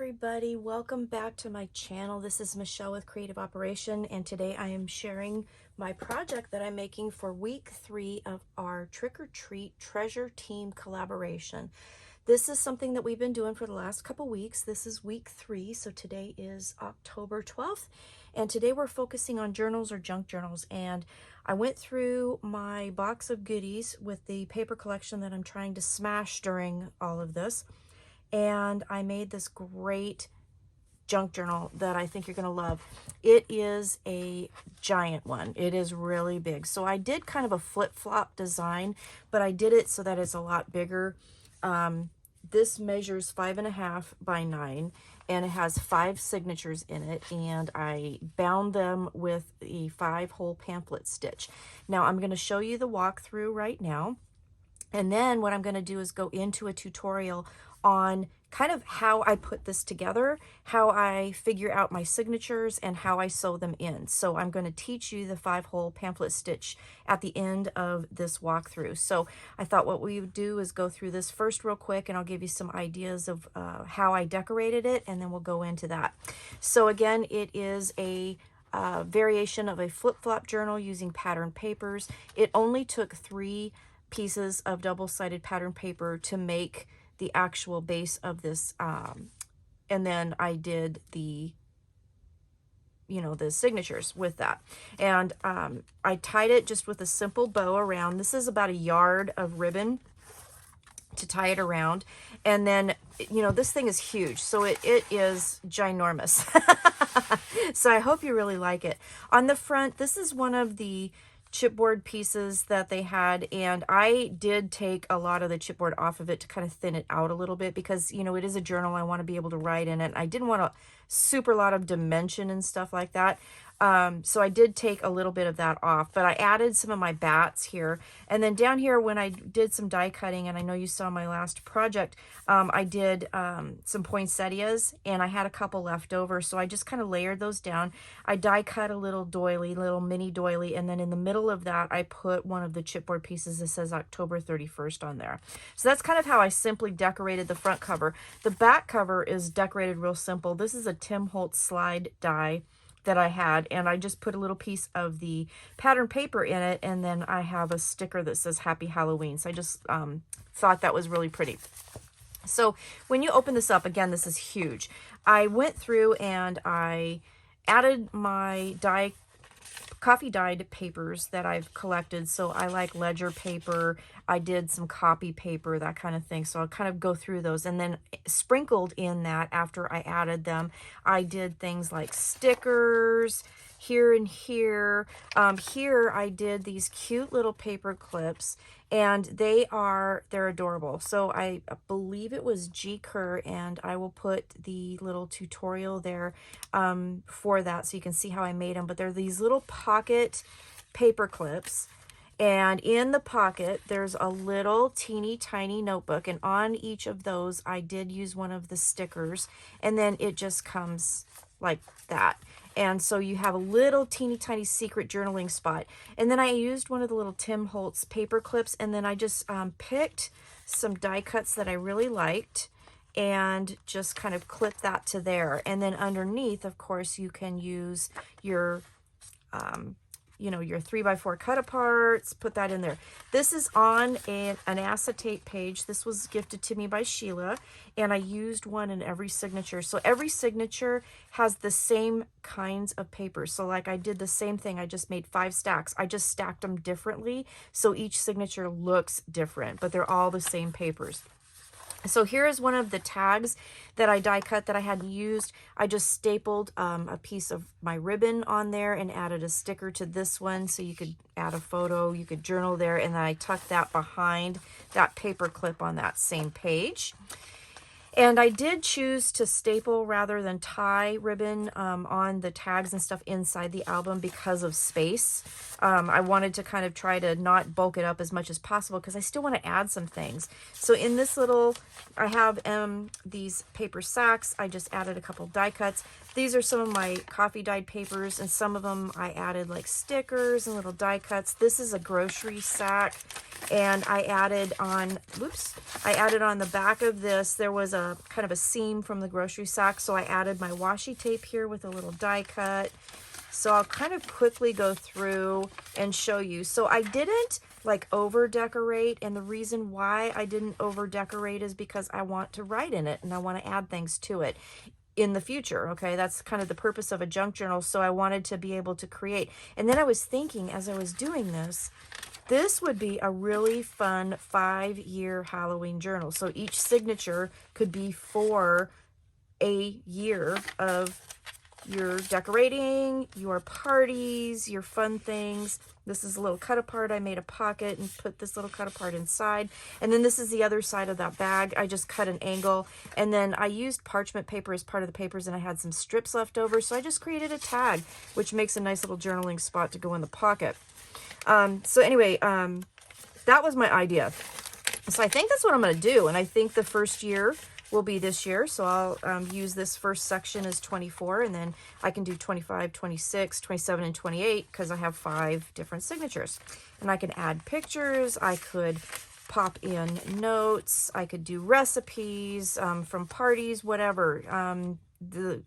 everybody, welcome back to my channel. This is Michelle with Creative Operation, and today I am sharing my project that I'm making for week 3 of our Trick or Treat Treasure Team collaboration. This is something that we've been doing for the last couple weeks. This is week 3, so today is October 12th, and today we're focusing on journals or junk journals. And I went through my box of goodies with the paper collection that I'm trying to smash during all of this, and I made this great junk journal that I think you're going to love. It is a giant one. It is really big. So I did kind of a flip-flop design, but I did it so that it's a lot bigger. This measures 5.5 by 9, and it has 5 signatures in it, and I bound them with a 5-hole pamphlet stitch. Now I'm going to show you the walkthrough right now, and then what I'm going to do is go into a tutorial on kind of how I put this together, how I figure out my signatures, and how I sew them in. So I'm going to teach you the 5-hole pamphlet stitch at the end of this walkthrough. So I thought what we would do is go through this first real quick, and I'll give you some ideas of how I decorated it, and then we'll go into that. So again, it is a variation of a flip-flop journal using patterned papers. It only took 3 pieces of double-sided pattern paper to make the actual base of this, and then I did the signatures with that, and I tied it just with a simple bow around. This is about 1 yard of ribbon to tie it around, and then this thing is huge, so it is ginormous. So I hope you really like it. On the front, this is one of the chipboard pieces that they had, and I did take a lot of the chipboard off of it to kind of thin it out a little bit, because it is a journal. I want to be able to write in it. I didn't want a super lot of dimension and stuff like that. So I did take a little bit of that off, but I added some of my bats here. And then down here, when I did some die cutting, and I know you saw my last project, I did some poinsettias, and I had a couple left over, so I just kind of layered those down. I die cut a little doily, little mini doily, and then in the middle of that, I put one of the chipboard pieces that says October 31st on there. So that's kind of how I simply decorated the front cover. The back cover is decorated real simple. This is a Tim Holtz slide die that I had, and I just put a little piece of the pattern paper in it, and then I have a sticker that says Happy Halloween. So I just thought that was really pretty. So when you open this up, again, this is huge. I went through and I added my coffee dyed papers that I've collected. So I like ledger paper, I did some copy paper, that kind of thing. So I'll kind of go through those, and then sprinkled in that after I added them, I did things like stickers here and here. Here I did these cute little paper clips, and they're adorable. So I believe it was G. Kerr, and I will put the little tutorial there for that, so you can see how I made them. But they're these little pocket paper clips, and in the pocket there's a little teeny tiny notebook, and on each of those I did use one of the stickers, and then it just comes like that. And so you have a little teeny tiny secret journaling spot. And then I used one of the little Tim Holtz paper clips, and then I just picked some die cuts that I really liked and just kind of clipped that to there. And then underneath, of course, you can use your your 3x4 cut aparts, put that in there. This is on an acetate page. This was gifted to me by Sheila, and I used one in every signature. So every signature has the same kinds of papers. So like I did the same thing. I just made 5 stacks. I just stacked them differently, so each signature looks different, but they're all the same papers. So here is one of the tags that I die cut that I hadn't used. I just stapled a piece of my ribbon on there and added a sticker to this one, so you could add a photo, you could journal there, and then I tucked that behind that paper clip on that same page. And I did choose to staple rather than tie ribbon on the tags and stuff inside the album because of space. I wanted to kind of try to not bulk it up as much as possible, because I still want to add some things. So in this little, I have these paper sacks. I just added a couple die cuts. These are some of my coffee dyed papers, and some of them I added like stickers and little die cuts. This is a grocery sack, and I added on, whoops, I added on the back of this, there was a kind of a seam from the grocery sack, so I added my washi tape here with a little die cut. So I'll kind of quickly go through and show you. So I didn't like over decorate, and the reason why I didn't over decorate is because I want to write in it and I want to add things to it in the future. Okay, that's kind of the purpose of a junk journal. So I wanted to be able to create. And then I was thinking as I was doing this, this would be a really fun 5-year Halloween journal. So each signature could be for a year of your decorating, your parties, your fun things. This is a little cut apart. I made a pocket and put this little cut apart inside. And then this is the other side of that bag. I just cut an angle, and then I used parchment paper as part of the papers, and I had some strips left over. So I just created a tag, which makes a nice little journaling spot to go in the pocket. So anyway, that was my idea. So I think that's what I'm going to do. And I think the first year will be this year. So I'll use this first section as 24, and then I can do 25, 26, 27, and 28 because I have 5 different signatures. And I can add pictures. I could pop in notes. I could do recipes from parties, whatever. The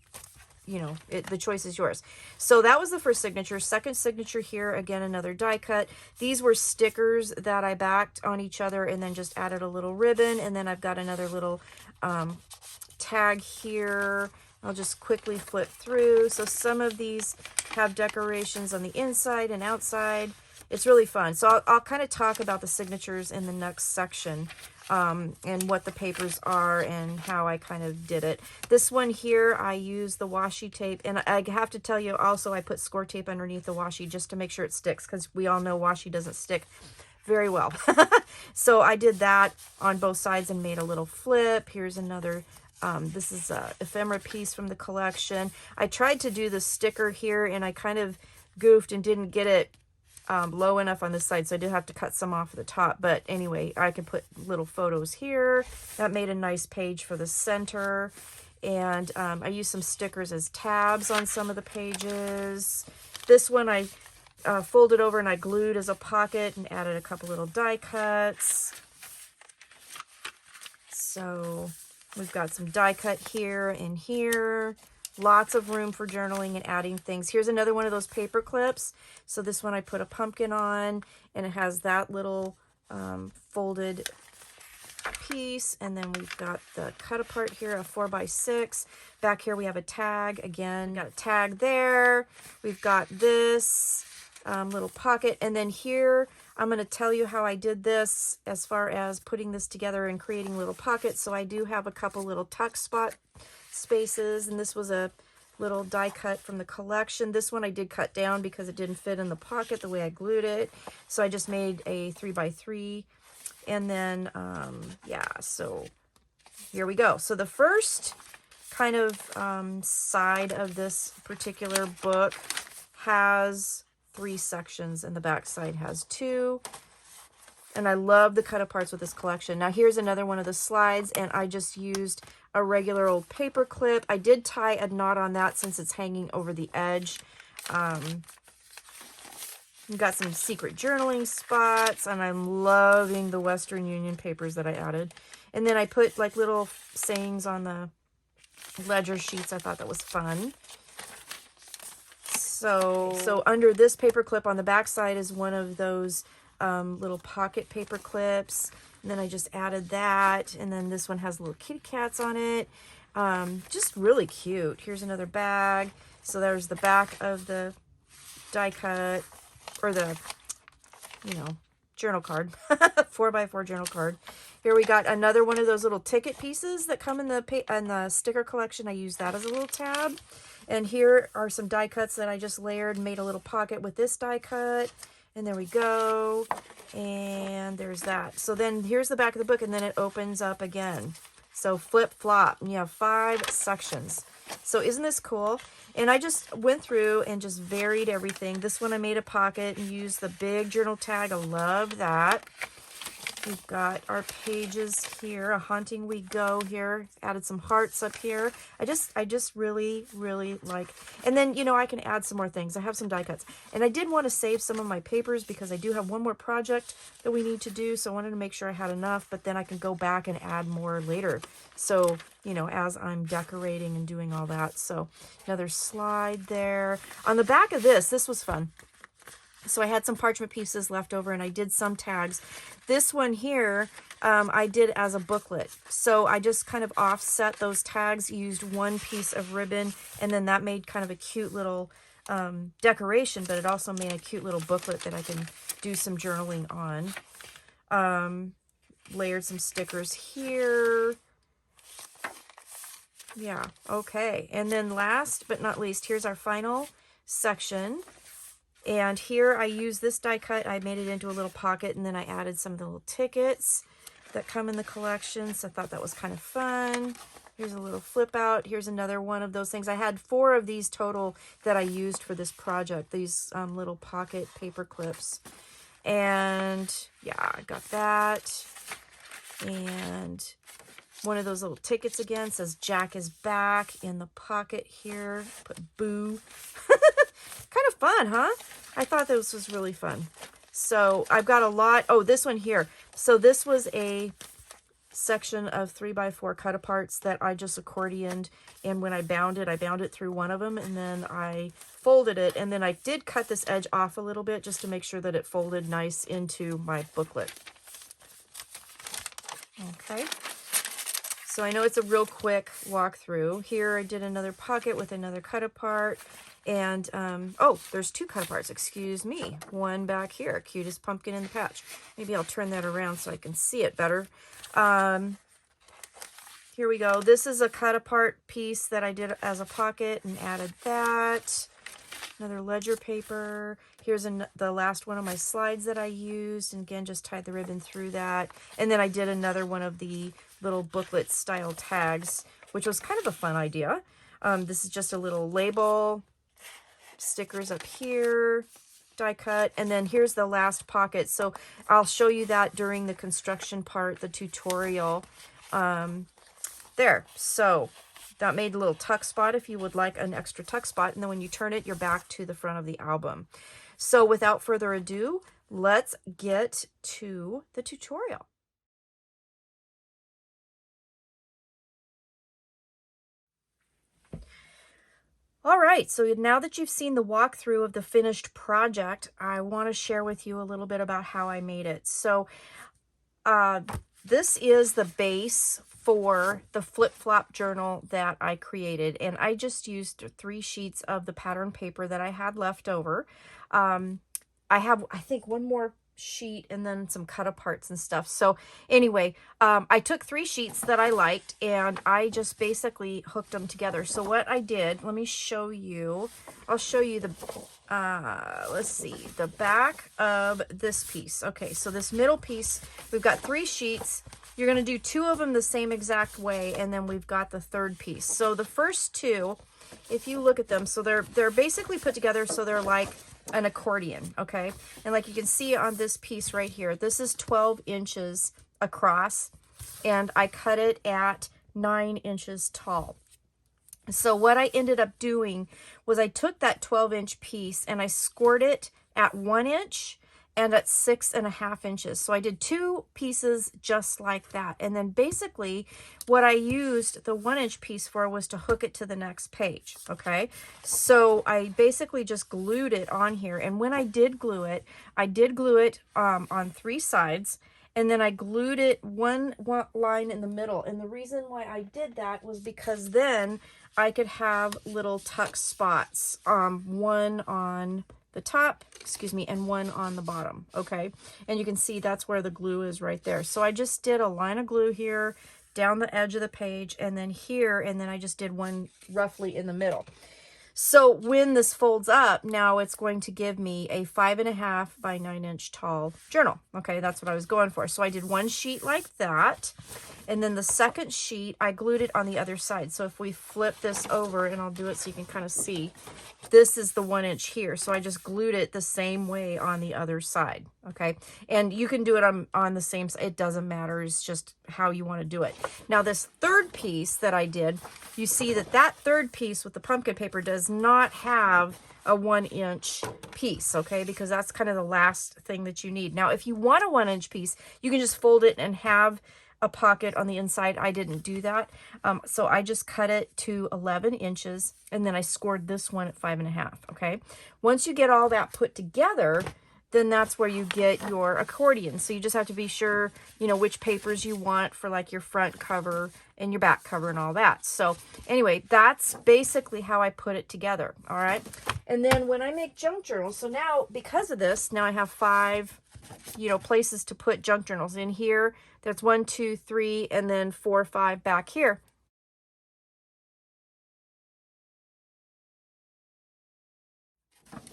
choice is yours. So that was the first signature. Second signature here, again, another die cut. These were stickers that I backed on each other and then just added a little ribbon. And then I've got another little tag here. I'll just quickly flip through. So some of these have decorations on the inside and outside. It's really fun. So I'll kind of talk about the signatures in the next section, and what the papers are and how I kind of did it. This one here, I use the washi tape, and I have to tell you also I put score tape underneath the washi just to make sure it sticks, because we all know washi doesn't stick very well. So I did that on both sides and made a little flip. Here's another, this is a ephemera piece from the collection. I tried to do the sticker here, and I kind of goofed and didn't get it low enough on this side, so I did have to cut some off the top. But anyway, I could put little photos here. That made a nice page for the center. And I used some stickers as tabs on some of the pages. This one I folded over and I glued as a pocket and added a couple little die cuts. So we've got some die cut here and here. Lots of room for journaling and adding things. Here's another one of those paper clips. So this one I put a pumpkin on, and it has that little folded piece. And then we've got the cut apart here, a 4x6. Back here we have a tag. Again, got a tag there. We've got this little pocket. And then here, I'm going to tell you how I did this as far as putting this together and creating little pockets. So I do have a couple little tuck spot spaces, and this was a little die cut from the collection. This one I did cut down because it didn't fit in the pocket the way I glued it, so I just made a 3x3. And then yeah, so here we go. So the first kind of side of this particular book has 3 sections, and the back side has 2. And I love the cut aparts with this collection. Now here's another one of the slides, and I just used a regular old paper clip. I did tie a knot on that since it's hanging over the edge. We've got some secret journaling spots, and I'm loving the Western Union papers that I added. And then I put like little sayings on the ledger sheets. I thought that was fun. So under this paper clip on the back side is one of those little pocket paper clips. And then I just added that. And then this one has little kitty cats on it. Just really cute. Here's another bag. So there's the back of the die cut, or the, journal card, 4x4 journal card. Here we got another one of those little ticket pieces that come in the sticker collection. I use that as a little tab. And here are some die cuts that I just layered and made a little pocket with this die cut. And there we go. And there's that. So then here's the back of the book, and then it opens up again. So flip flop, and you have 5 sections. So isn't this cool? And I just went through and just varied everything. This one I made a pocket and used the big journal tag. I love that. We've got our pages here, A Haunting We Go here. Added some hearts up here. I just really, really like, and then, you know, I can add some more things. I have some die cuts. And I did want to save some of my papers because I do have one more project that we need to do. So I wanted to make sure I had enough, but then I can go back and add more later. So, you know, as I'm decorating and doing all that. So another slide there. On the back of this was fun. So I had some parchment pieces left over and I did some tags. This one here, I did as a booklet. So I just kind of offset those tags, used one piece of ribbon, and then that made kind of a cute little decoration, but it also made a cute little booklet that I can do some journaling on. Layered some stickers here. Yeah, okay. And then last but not least, here's our final section. And here I used this die cut. I made it into a little pocket, and then I added some of the little tickets that come in the collection. So I thought that was kind of fun. Here's a little flip out. Here's another one of those things. I had 4 of these total that I used for this project, these little pocket paper clips. And yeah, I got that. And one of those little tickets again says Jack is back in the pocket here. Put boo. Kind of fun, huh? I thought this was really fun. So I've got a lot. Oh, this one here. So this was a section of 3x4 cut aparts that I just accordioned. And when I bound it through one of them, and then I folded it. And then I did cut this edge off a little bit just to make sure that it folded nice into my booklet. Okay. So I know it's a real quick walkthrough. Here I did another pocket with another cut apart. And, oh, there's 2 cut aparts, excuse me. One back here, cutest pumpkin in the patch. Maybe I'll turn that around so I can see it better. Here we go. This is a cut apart piece that I did as a pocket and added that. Another ledger paper. Here's the last one of my slides that I used. And again, just tied the ribbon through that. And then I did another one of the little booklet style tags, which was kind of a fun idea. This is just a little label. Stickers up here, die cut, and then here's the last pocket. So I'll show you that during the construction part, the tutorial. There, so that made a little tuck spot if you would like an extra tuck spot, and then when you turn it, you're back to the front of the album. So without further ado, let's get to the tutorial. All right, so now that you've seen the walkthrough of the finished project, I want to share with you a little bit about how I made it. So this is the base for the flip-flop journal that I created, and I just used 3 sheets of the pattern paper that I had left over. I have, I think, one more sheet and then some cut aparts and stuff. So anyway, I took 3 sheets that I liked and I just basically hooked them together. So what I did, let me show you. I'll show you the let's see, the back of this piece. Okay, so this middle piece, we've got 3 sheets. You're going to do 2 of them the same exact way, and then we've got the 3rd piece. So the first 2, if you look at them, so they're basically put together so they're like an accordion, okay? And like you can see on this piece right here, this is 12 inches across, and I cut it at 9 inches tall. So what I ended up doing was I took that 12-inch piece and I scored it at 1 inch and at 6.5 inches. So I did 2 pieces just like that. And then basically what I used the 1-inch piece for was to hook it to the next page. Okay. So I basically just glued it on here. And when I did glue it on 3 sides. And then I glued it one line in the middle. And the reason why I did that was because then I could have little tuck spots, one on the top, excuse me, and one on the bottom, okay? And you can see that's where the glue is right there. So I just did a line of glue here down the edge of the page and then here, and then I just did one roughly in the middle. So when this folds up, now it's going to give me a 5.5 by 9 inch tall journal. Okay, that's what I was going for. So I did 1 sheet like that. And then the second sheet, I glued it on the other side. So if we flip this over, and I'll do it so you can kind of see, this is the 1 inch here. So I just glued it the same way on the other side. Okay. And you can do it on the same side. It doesn't matter. It's just how you want to do it. Now this third piece that I did, you see that that third piece with the pumpkin paper does not have a 1 inch piece, okay, because that's kind of the last thing that you need. Now if you want a 1 inch piece, you can just fold it and have a pocket on the inside. I didn't do that, so I just cut it to 11 inches, and then I scored this one at 5.5. Okay, once you get all that put together, then that's where you get your accordion. So you just have to be sure, you know, which papers you want for like your front cover and your back cover and all that. So anyway, that's basically how I put it together. All right. And then when I make junk journals, so now because of this, now I have 5, you know, places to put junk journals in here. That's 1, 2, 3, and then 4, 5 back here.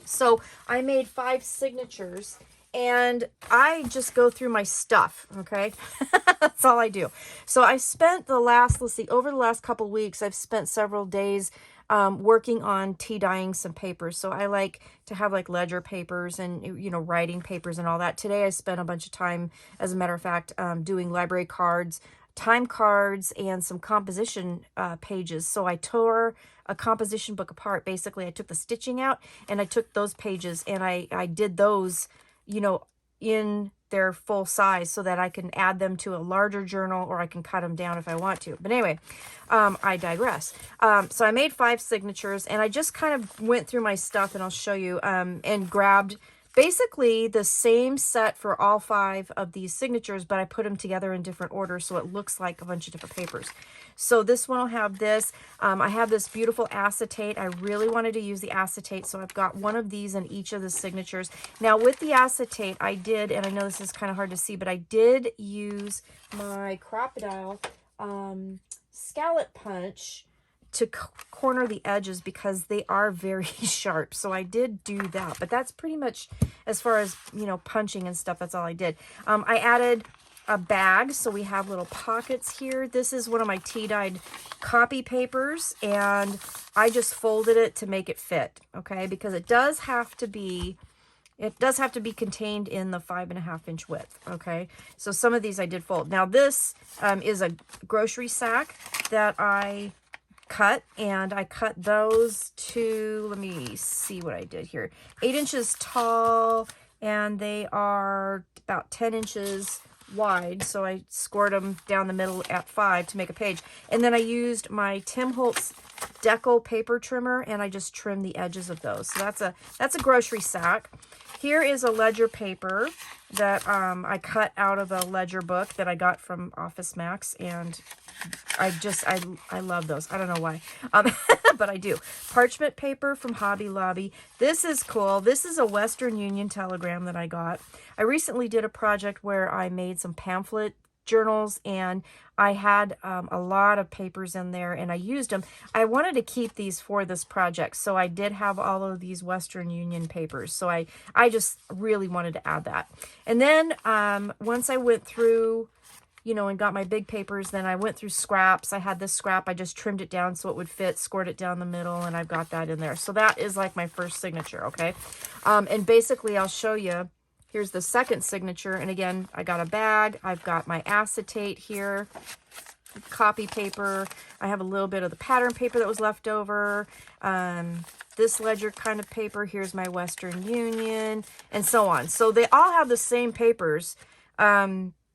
So I made 5 signatures, and I just go through my stuff, okay? That's all I do. So I spent the last, let's see, over the last couple of weeks, I've spent several days working on tea dyeing some papers. So I like to have like ledger papers and, you know, writing papers and all that. Today I spent a bunch of time, as a matter of fact, doing library cards, time cards, and some composition pages. So I tore a composition book apart. Basically, I took the stitching out and I took those pages and I did those, you know, in their full size so that I can add them to a larger journal, or I can cut them down if I want to. But anyway, I digress. So I made 5 signatures, and I just kind of went through my stuff, and I'll show you, and grabbed basically the same set for all 5 of these signatures, but I put them together in different orders so it looks like a bunch of different papers. So this one will have this. I have this beautiful acetate. I really wanted to use the acetate, so I've got one of these in each of the signatures. Now with the acetate, I did, and I know this is kind of hard to see, but I did use my Crocodile scallop punch to corner the edges because they are very sharp. So I did do that, but that's pretty much as far as, you know, punching and stuff. That's all I did. I added a bag, so we have little pockets here. This is one of my tea dyed copy papers, and I just folded it to make it fit, okay, because it does have to be contained in the 5.5 inch width. Okay, so some of these I did fold. Now this is a grocery sack that I cut, and I cut those to, let me see what I did here, 8 inches tall, and they are about 10 inches wide. So I scored them down the middle at 5 to make a page. And then I used my Tim Holtz Deco paper trimmer, and I just trimmed the edges of those. So that's a grocery sack. Here is a ledger paper that I cut out of a ledger book that I got from Office Max, and I love those. I don't know why, but I do. Parchment paper from Hobby Lobby. This is cool. This is a Western Union telegram that I got. I recently did a project where I made some pamphlet journals, and I had a lot of papers in there, and I used them. I wanted to keep these for this project, so I did have all of these Western Union papers. So I just really wanted to add that. And then once I went through, you know, and got my big papers, then I went through scraps. I had this scrap, I just trimmed it down so it would fit, scored it down the middle, and I've got that in there. So that is like my first signature, okay? And basically I'll show you. Here's the second signature, and again, I got a bag. I've got my acetate here, copy paper. I have a little bit of the pattern paper that was left over. This ledger kind of paper. Here's my Western Union, and so on. So they all have the same papers,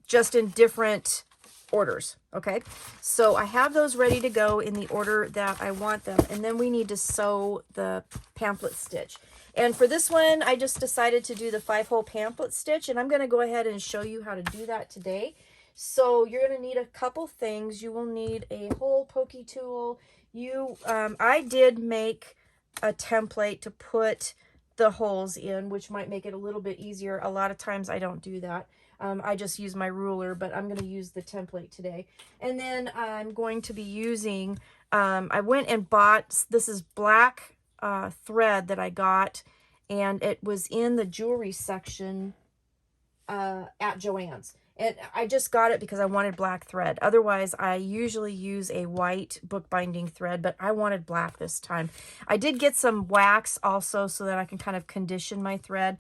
just in different orders, okay? So I have those ready to go in the order that I want them, and then we need to sew the pamphlet stitch. And for this one, I just decided to do the 5-hole pamphlet stitch, and I'm going to go ahead and show you how to do that today. So you're going to need a couple things. You will need a hole pokey tool. I did make a template to put the holes in, which might make it a little bit easier. A lot of times I don't do that. I just use my ruler, but I'm going to use the template today. And then I'm going to be using, I went and bought, this is black thread that I got, and it was in the jewelry section at Joann's. And I just got it because I wanted black thread. Otherwise, I usually use a white bookbinding thread, but I wanted black this time. I did get some wax also so that I can kind of condition my thread.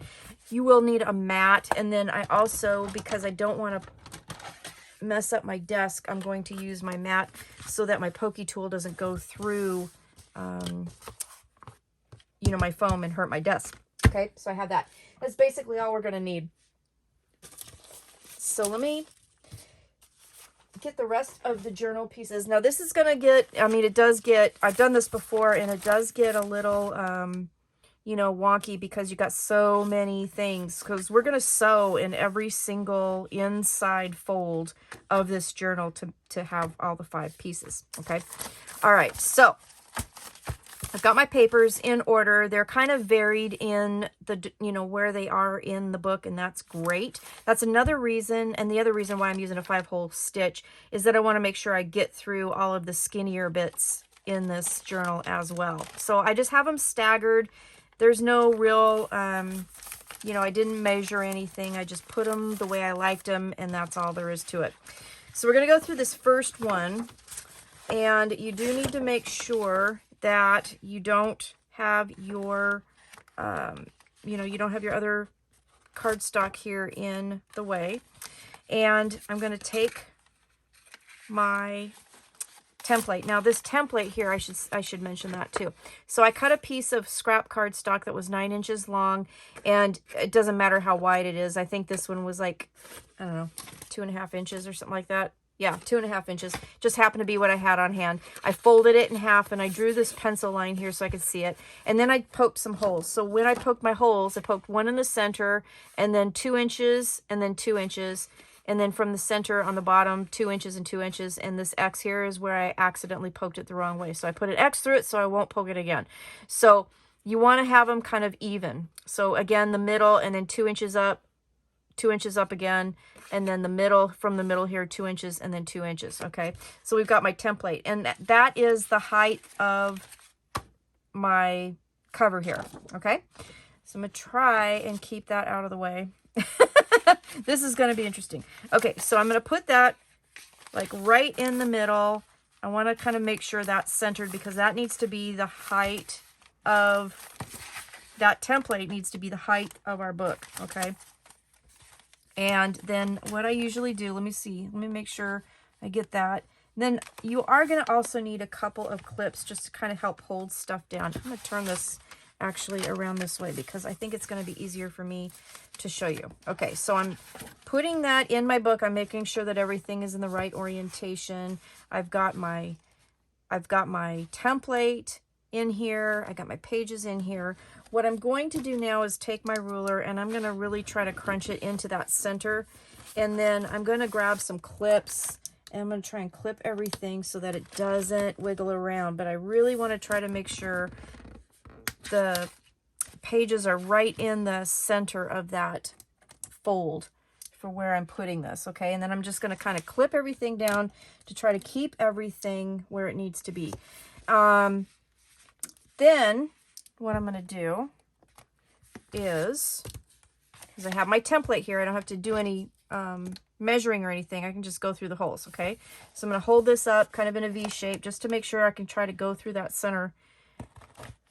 You will need a mat. And then I also, because I don't want to mess up my desk, I'm going to use my mat so that my pokey tool doesn't go through, you know, my foam and hurt my desk. Okay, so I have that. That's basically all we're going to need. So let me get the rest of the journal pieces. Now this is going to get, I mean, it does get, I've done this before, and it does get a little, you know, wonky because you got so many things, because we're going to sew in every single inside fold of this journal to have all the 5 pieces. Okay. All right. So I've got my papers in order. They're kind of varied in the, you know, where they are in the book, and that's great. That's another reason, and the other reason why I'm using a 5-hole stitch is that I want to make sure I get through all of the skinnier bits in this journal as well. So I just have them staggered. There's no real, you know, I didn't measure anything. I just put them the way I liked them, and that's all there is to it. So we're going to go through this first one, and you do need to make sure that you don't have your, you know, you don't have your other cardstock here in the way. And I'm going to take my template. Now this template here, I should mention that too. So I cut a piece of scrap cardstock that was 9 inches long, and it doesn't matter how wide it is. I think this one was like, I don't know, 2.5 inches or something like that. Yeah, 2.5 inches. Just happened to be what I had on hand. I folded it in half, and I drew this pencil line here so I could see it. And then I poked some holes. So when I poked my holes, I poked one in the center, and then 2 inches, and then 2 inches. And then from the center on the bottom, 2 inches and 2 inches. And this X here is where I accidentally poked it the wrong way. So I put an X through it so I won't poke it again. So you want to have them kind of even. So again, the middle, and then 2 inches up, 2 inches up again, and then the middle, from the middle here, 2 inches, and then 2 inches. Okay, so we've got my template, and that is the height of my cover here. Okay, so I'm gonna try and keep that out of the way. This is going to be interesting. Okay, so I'm going to put that like right in the middle. I want to kind of make sure that's centered, because that needs to be the height of, that template needs to be the height of our book. Okay. And then what I usually do, let me see, let me make sure I get that. Then you are going to also need a couple of clips just to kind of help hold stuff down. I'm going to turn this actually around this way, because I think it's going to be easier for me to show you. Okay, so I'm putting that in my book. I'm making sure that everything is in the right orientation. I've got my template in here. I got my pages in here. What I'm going to do now is take my ruler, and I'm going to really try to crunch it into that center. And then I'm going to grab some clips, and I'm going to try and clip everything so that it doesn't wiggle around. But I really want to try to make sure the pages are right in the center of that fold for where I'm putting this. Okay, and then I'm just going to kind of clip everything down to try to keep everything where it needs to be. Then what I'm going to do is, because I have my template here, I don't have to do any measuring or anything. I can just go through the holes. Okay, so I'm going to hold this up kind of in a V shape just to make sure I can try to go through that center,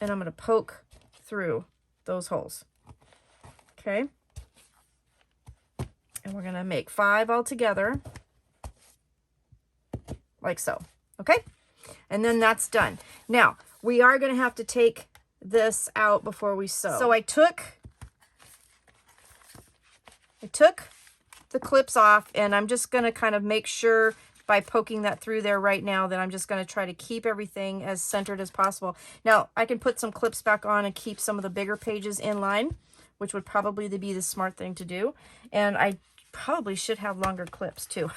and I'm going to poke through those holes. Okay, and we're going to make 5 all together, like so. Okay, and then that's done. Now we are going to have to take this out before we sew. So I took the clips off, and I'm just going to kind of make sure by poking that through there right now that I'm just going to try to keep everything as centered as possible. Now I can put some clips back on and keep some of the bigger pages in line, which would probably be the smart thing to do. And I probably should have longer clips too.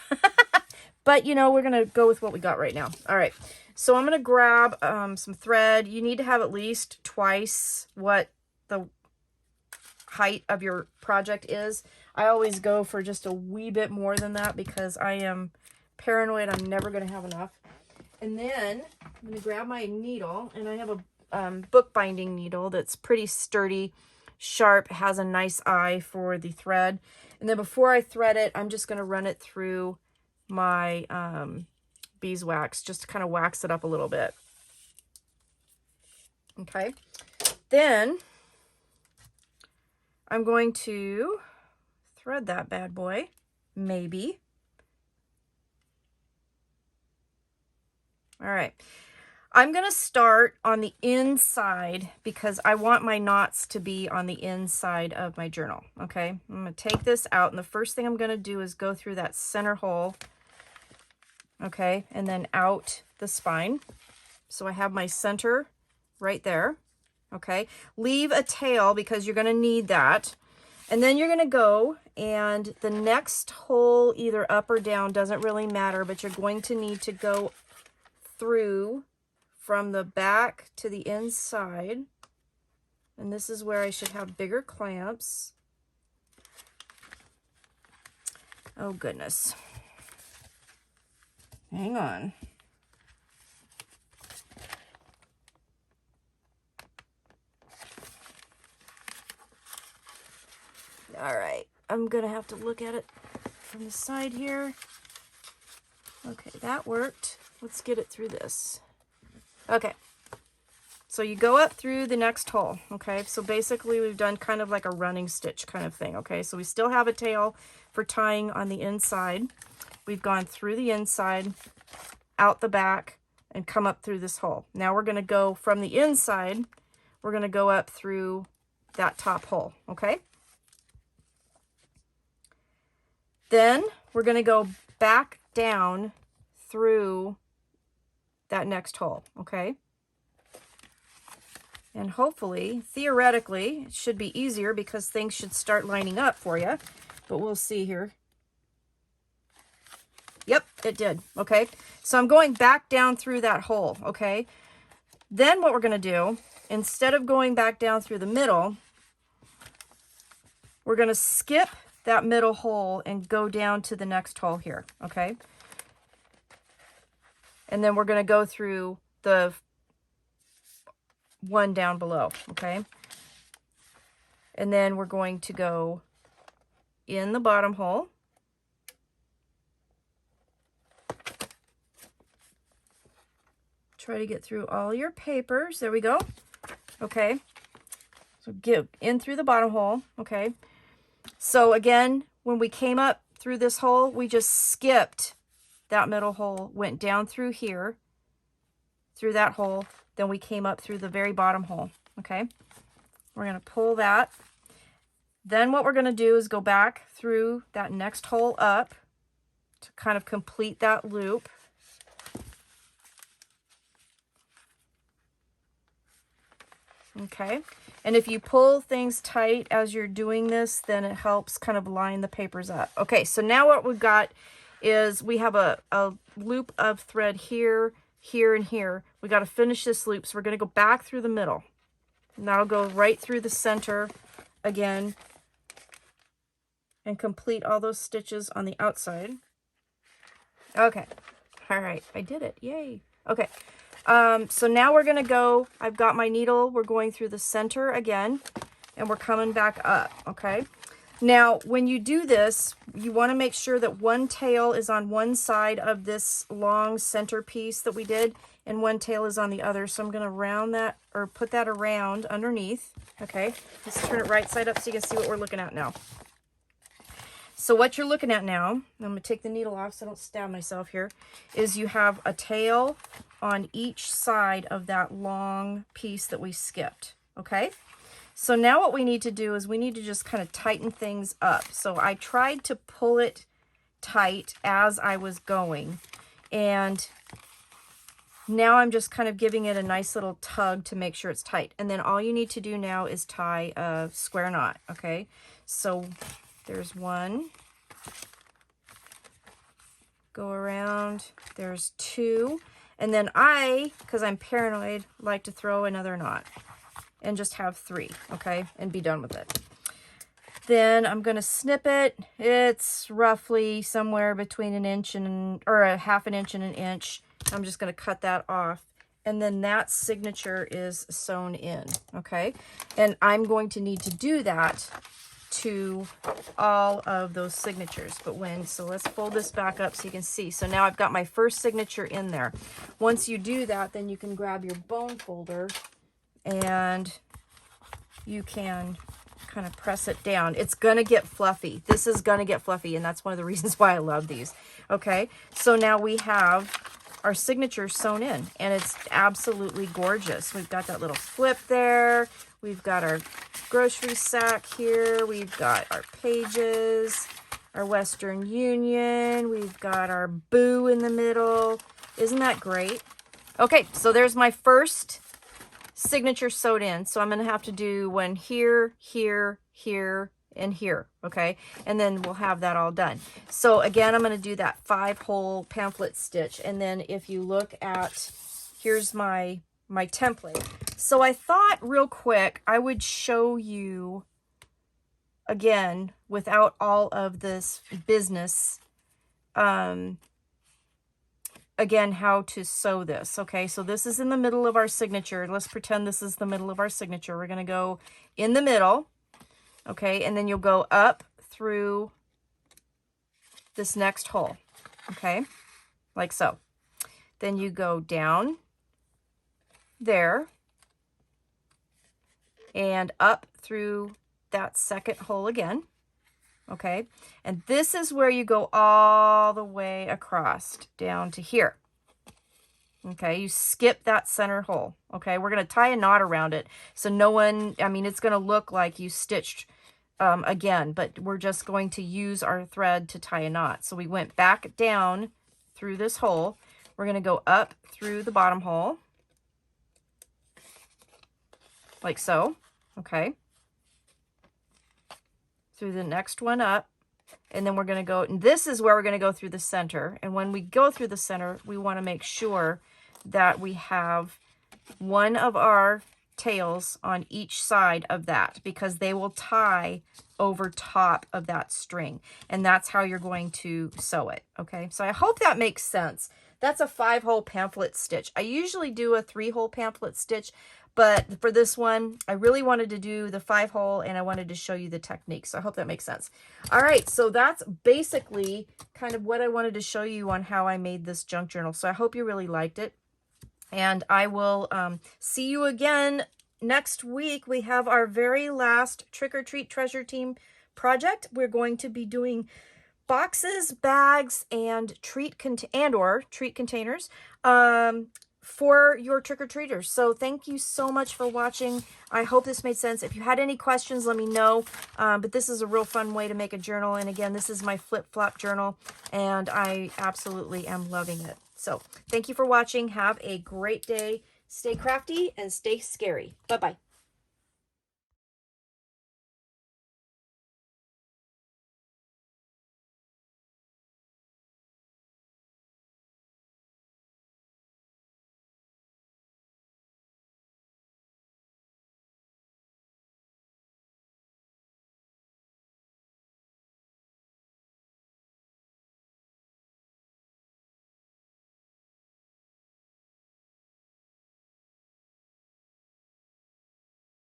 But you know, we're going to go with what we got right now. All right. So I'm going to grab some thread. You need to have at least twice what the height of your project is. I always go for just a wee bit more than that because I am paranoid I'm never going to have enough. And then I'm going to grab my needle, and I have a bookbinding needle that's pretty sturdy, sharp, has a nice eye for the thread. And then before I thread it, I'm just going to run it through my beeswax just to kind of wax it up a little bit. Okay. Then I'm going to thread that bad boy, maybe. All right. I'm going to start on the inside because I want my knots to be on the inside of my journal. Okay. I'm going to take this out, and the first thing I'm going to do is go through that center hole. Okay. And then out the spine. So I have my center right there. Okay. Leave a tail because you're going to need that. And then you're going to go, and the next hole, either up or down, doesn't really matter, but you're going to need to go through from the back to the inside. And this is where I should have bigger clamps. Oh, goodness. Hang on. All right, I'm gonna have to look at it from the side here. Okay, that worked. Let's get it through this. Okay, so you go up through the next hole. Okay, so basically we've done kind of like a running stitch kind of thing. Okay, so we still have a tail for tying on the inside. We've gone through the inside, out the back, and come up through this hole. Now we're gonna go from the inside, we're gonna go up through that top hole. Okay. Then we're going to go back down through that next hole, okay? And hopefully, theoretically, it should be easier because things should start lining up for you. But we'll see here. Yep, it did, okay? So I'm going back down through that hole, okay? Then what we're going to do, instead of going back down through the middle, we're going to skip that middle hole and go down to the next hole here, okay? And then we're going to go through the one down below, okay? And then we're going to go in the bottom hole. Try to get through all your papers. There we go. Okay. So get in through the bottom hole, okay? So again, when we came up through this hole, we just skipped that middle hole, went down through here, through that hole, then we came up through the very bottom hole, okay? We're going to pull that. Then what we're going to do is go back through that next hole up to kind of complete that loop. Okay, and if you pull things tight as you're doing this, then it helps kind of line the papers up. Okay, so now what we've got is we have a loop of thread here, here, and here. We got to finish this loop, so we're going to go back through the middle. And that'll go right through the center again and complete all those stitches on the outside. Okay, all right, I did it, yay. Okay. So now we're going to go, I've got my needle, we're going through the center again, and we're coming back up, okay? Now, when you do this, you want to make sure that one tail is on one side of this long center piece that we did, and one tail is on the other. So I'm going to round that, or put that around underneath, okay? Let's turn it right side up so you can see what we're looking at now. So what you're looking at now, I'm going to take the needle off so I don't stab myself here, is you have a tail on each side of that long piece that we skipped, okay? So now what we need to do is we need to just kind of tighten things up. So I tried to pull it tight as I was going, and now I'm just kind of giving it a nice little tug to make sure it's tight. And then all you need to do now is tie a square knot, okay? So there's one, go around, there's two, and then I, because I'm paranoid, like to throw another knot and just have three, okay, and be done with it. Then I'm going to snip it. It's roughly somewhere between an inch and, or a half an inch and an inch. I'm just going to cut that off. And then that signature is sewn in, okay? And I'm going to need to do that to all of those signatures. But so let's fold this back up so you can see. So now I've got my first signature in there. Once you do that, then you can grab your bone folder and you can kind of press it down. It's going to get fluffy. This is going to get fluffy, and that's one of the reasons why I love these. Okay, so now we have our signature sewn in, and it's absolutely gorgeous. We've got that little flip there. We've got our grocery sack here. We've got our pages, our Western Union. We've got our boo in the middle. Isn't that great? Okay, so there's my first signature sewed in. So I'm going to have to do one here, here, here, and here. Okay, and then we'll have that all done. So again, I'm going to do that 5-hole pamphlet stitch. And then if you look at, here's my template. So I thought real quick I would show you again without all of this business, again, how to sew this. Okay, so this is in the middle of our signature. Let's pretend this is the middle of our signature. We're going to go in the middle. Okay, and then you'll go up through this next hole. Okay, like so. Then you go down there and up through that second hole again. Okay, and this is where you go all the way across down to here. Okay, you skip that center hole. Okay, we're going to tie a knot around it so no one, I mean, it's going to look like you stitched again, but we're just going to use our thread to tie a knot. So we went back down through this hole. We're going to go up through the bottom hole like so. Okay, through the next one up, and then we're going to go, and this is where we're going to go through the center. And when we go through the center, we want to make sure that we have one of our tails on each side of that, because they will tie over top of that string, and that's how you're going to sew it. Okay, so I hope that makes sense. That's a 5-hole pamphlet stitch. I usually do a 3-hole pamphlet stitch, but for this one, I really wanted to do the 5-hole, and I wanted to show you the technique. So I hope that makes sense. All right, so that's basically kind of what I wanted to show you on how I made this junk journal. So I hope you really liked it. And I will see you again next week. We have our very last Trick or Treat Treasure Team project. We're going to be doing boxes, bags, and treat containers for your trick-or-treaters. So thank you so much for watching. I hope this made sense. If you had any questions, let me know. But this is a real fun way to make a journal. And again, this is my flip-flop journal, and I absolutely am loving it. So thank you for watching. Have a great day. Stay crafty and stay scary. Bye-bye.